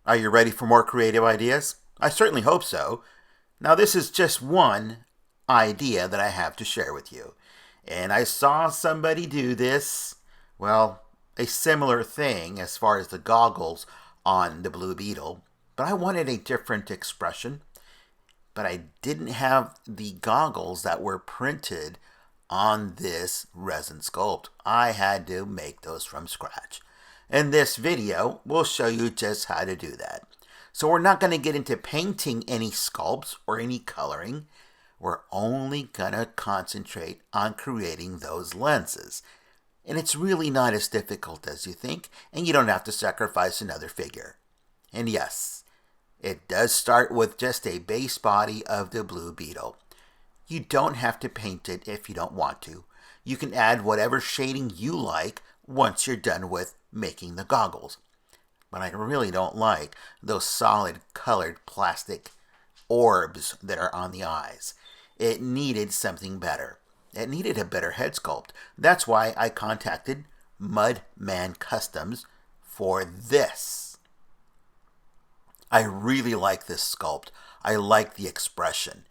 Are you ready for more creative ideas? I certainly hope so. Now, this is just one idea that I have to share with you. And I saw somebody do this, well, a similar thing as far as the goggles on the Blue Beetle, but I wanted a different expression. But I didn't have the goggles that were printed on this resin sculpt. I had to make those from scratch. In this video, we'll show you just how to do that. So we're not going to get into painting any sculpts or any coloring. We're only going to concentrate on creating those lenses. And it's really not as difficult as you think, and you don't have to sacrifice another figure. And yes, it does start with just a base body of the Blue Beetle. You don't have to paint it if you don't want to. You can add whatever shading you like once you're done with making the goggles. But I really don't like those solid colored plastic orbs that are on the eyes. It needed something better. It needed a better head sculpt. That's why I contacted Mudman Customs for this. I really like this sculpt. I like the expression,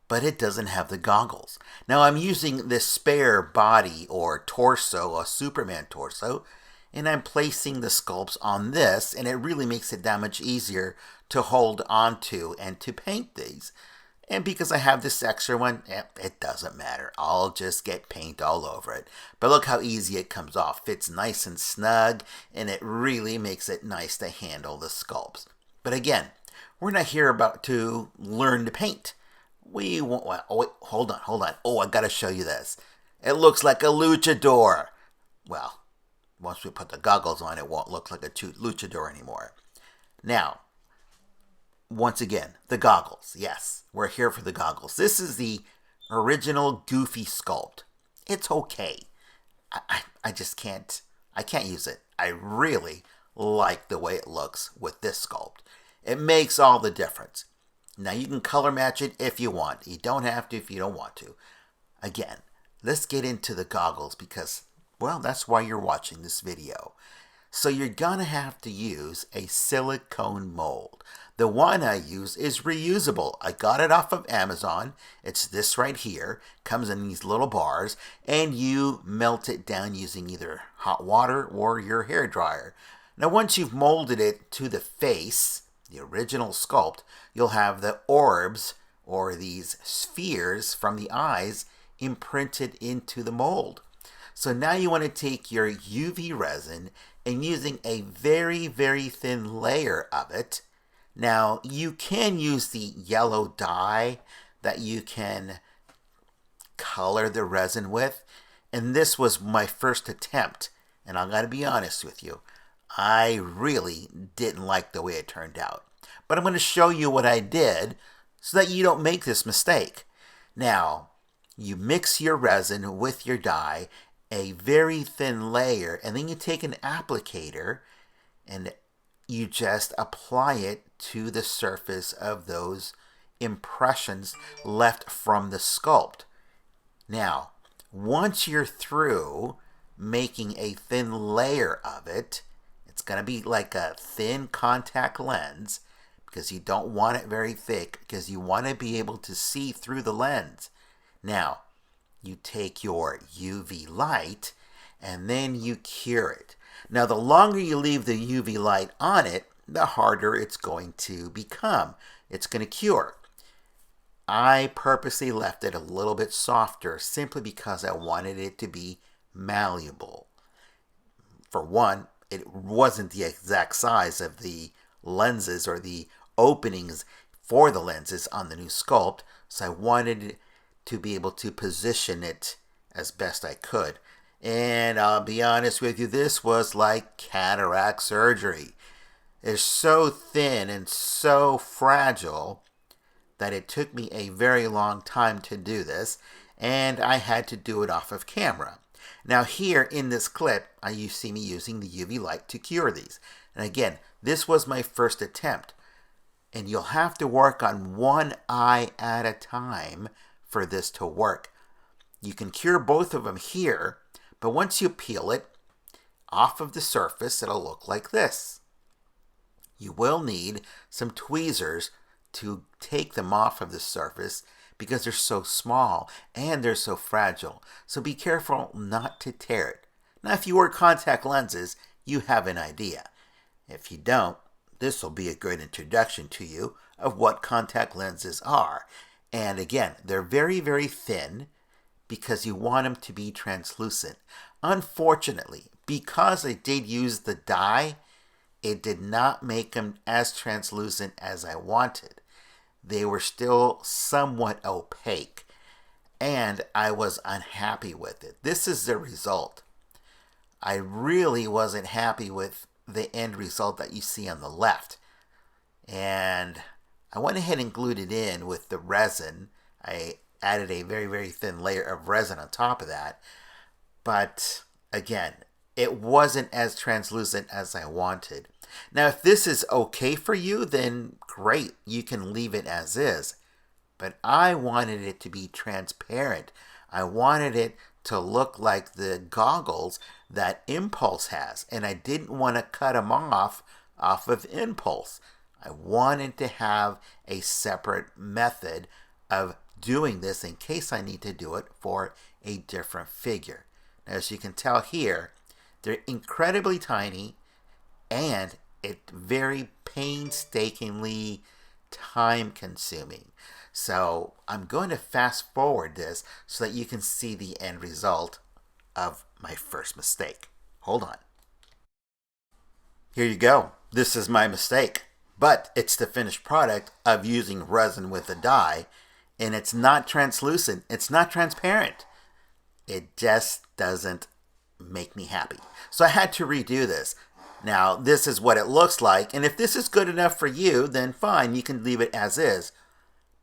but it doesn't have the goggles. Now I'm using this spare body or torso, a Superman torso, and I'm placing the sculpts on this, and it really makes it that much easier to hold onto and to paint these. And because I have this extra one, it doesn't matter. I'll just get paint all over it. But look how easy it comes off. Fits nice and snug, and it really makes it nice to handle the sculpts. But again, we're not here about to learn to paint. We won't. Oh, wait, hold on. Oh, I gotta show you this. It looks like a luchador. Well, once we put the goggles on, it won't look like a luchador anymore. Now, once again, the goggles. Yes, we're here for the goggles. This is the original Goofy sculpt. It's okay. I just can't. I can't use it. I really like the way it looks with this sculpt. It makes all the difference. Now you can color match it if you want. You don't have to if you don't want to. Again, let's get into the goggles because, well, that's why you're watching this video. So you're gonna have to use a silicone mold. The one I use is reusable. I got it off of Amazon. It's this right here. Comes in these little bars, and you melt it down using either hot water or your hair dryer. Now once you've molded it to the face, the original sculpt, you'll have the orbs or these spheres from the eyes imprinted into the mold. So now you want to take your UV resin and using a very, very thin layer of it. Now you can use the yellow dye that you can color the resin with. And this was my first attempt. And I gotta be honest with you, I really didn't like the way it turned out. But I'm going to show you what I did so that you don't make this mistake. Now, you mix your resin with your dye, a very thin layer, and then you take an applicator and you just apply it to the surface of those impressions left from the sculpt. Now, once you're through making a thin layer of it, it's going to be like a thin contact lens because you don't want it very thick because you want to be able to see through the lens. Now, you take your UV light and then you cure it. Now, the longer you leave the UV light on it, the harder it's going to become. It's going to cure. I purposely left it a little bit softer simply because I wanted it to be malleable. For one, it wasn't the exact size of the lenses or the openings for the lenses on the new sculpt, so I wanted to be able to position it as best I could. And I'll be honest with you, this was like cataract surgery. It's so thin and so fragile that it took me a very long time to do this, and I had to do it off of camera. Now here in this clip, you see me using the UV light to cure these. And again, this was my first attempt. And you'll have to work on one eye at a time for this to work. You can cure both of them here, but once you peel it off of the surface, it'll look like this. You will need some tweezers to take them off of the surface because they're so small and they're so fragile. So be careful not to tear it. Now, if you wear contact lenses, you have an idea. If you don't, this will be a great introduction to you of what contact lenses are. And again, they're very, very thin because you want them to be translucent. Unfortunately, because I did use the dye, it did not make them as translucent as I wanted. They were still somewhat opaque, and I was unhappy with it. This is the result. I really wasn't happy with the end result that you see on the left. And I went ahead and glued it in with the resin. I added a very, very thin layer of resin on top of that. But again, it wasn't as translucent as I wanted. Now, if this is okay for you, then great. You can leave it as is. But I wanted it to be transparent. I wanted it to look like the goggles that Impulse has. And I didn't want to cut them off of Impulse. I wanted to have a separate method of doing this in case I need to do it for a different figure. Now, as you can tell here, they're incredibly tiny and it's very painstakingly time consuming. So I'm going to fast forward this so that you can see the end result of my first mistake. Hold on. Here you go. This is my mistake. But it's the finished product of using resin with a dye. And it's not translucent. It's not transparent. It just doesn't make me happy. So I had to redo this. Now, this is what it looks like. And if this is good enough for you, then fine. You can leave it as is.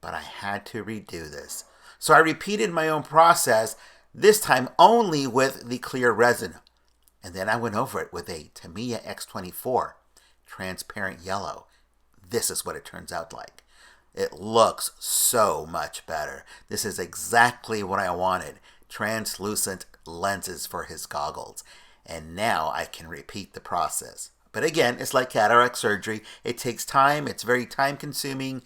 But I had to redo this. So I repeated my own process, this time only with the clear resin. And then I went over it with a Tamiya X24, transparent yellow. This is what it turns out like. It looks so much better. This is exactly what I wanted. Translucent lenses for his goggles. And now I can repeat the process. But again, it's like cataract surgery. It takes time. It's very time consuming.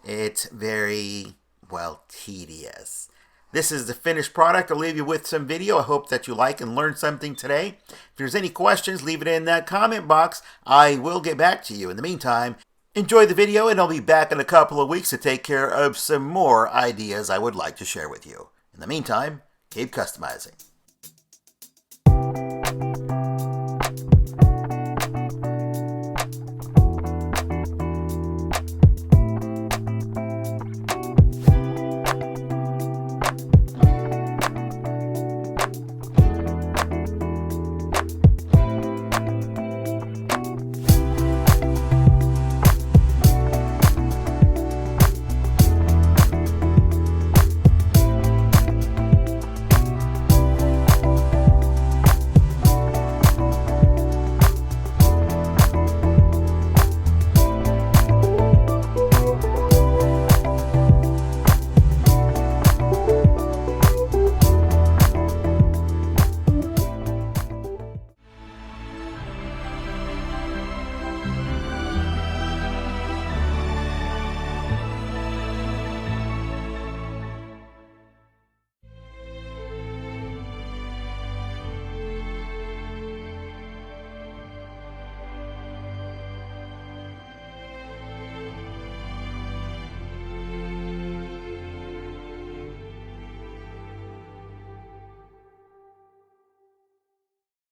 It's very, well, tedious. This is the finished product. I'll leave you with some video. I hope that you like and learn something today. If there's any questions, leave it in that comment box. I will get back to you. In the meantime, enjoy the video, and I'll be back in a couple of weeks to take care of some more ideas I would like to share with you. In the meantime, keep customizing.